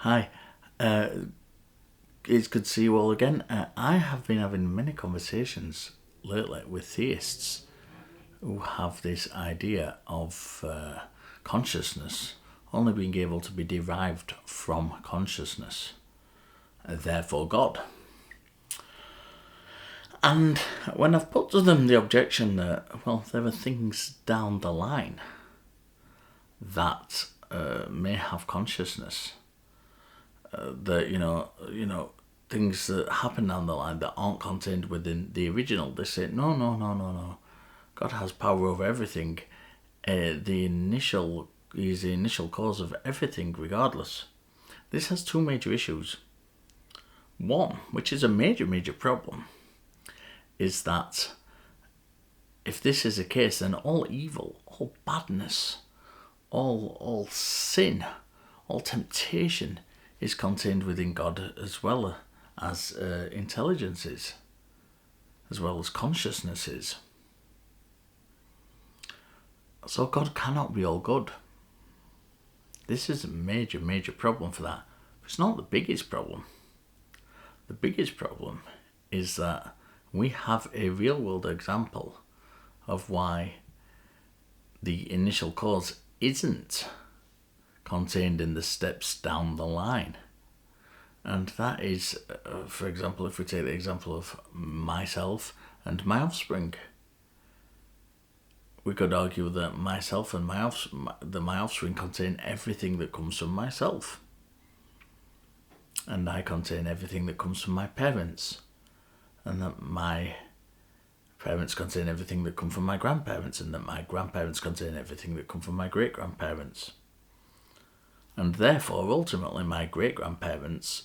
Hi, uh, it's good to see you all again. I have been having many conversations lately with theists who have this idea of consciousness only being able to be derived from consciousness, therefore God. And when I've put to them the objection that, well, there are things down the line that may have consciousness, that things that happen down the line that aren't contained within the original. They say no. God has power over everything. He's the initial cause of everything, regardless. This has two major issues. One, which is a major problem, is that if this is the case, then all evil, all badness, all sin, all temptation is contained within God, as well as intelligence is, as well as consciousness is. So God cannot be all good. This is a major problem for that. But it's not the biggest problem. The biggest problem is that we have a real world example of why the initial cause isn't contained in the steps down the line. And that is, for example, if we take the example of myself and my offspring, we could argue that myself and my offspring contain everything that comes from myself. And I contain everything that comes from my parents. And that my parents contain everything that come from my grandparents. And that my grandparents contain everything that come from my great-grandparents. And therefore, ultimately, my great-grandparents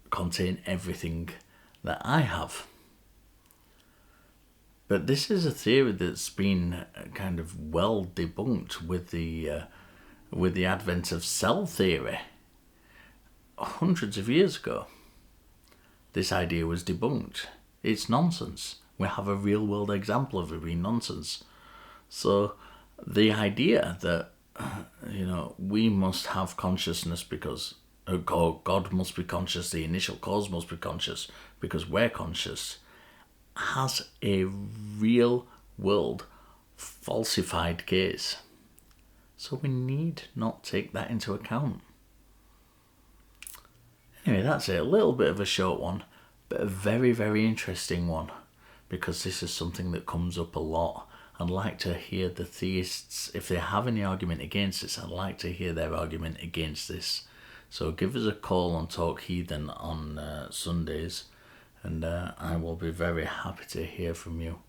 contain everything that I have. But this is a theory that's been kind of well debunked with the advent of cell theory. Hundreds of years ago, this idea was debunked. It's nonsense. We have a real world example of it being nonsense. So the idea that we must have consciousness because God must be conscious, the initial cause must be conscious because we're conscious, has a real world falsified case. So we need not take that into account. Anyway, that's it. A little bit of a short one, but a very interesting one, because this is something that comes up a lot. I'd like to hear the theists, if they have any argument against this, I'd like to hear their argument against this. So give us a call on Talk Heathen on Sundays, and I will be very happy to hear from you.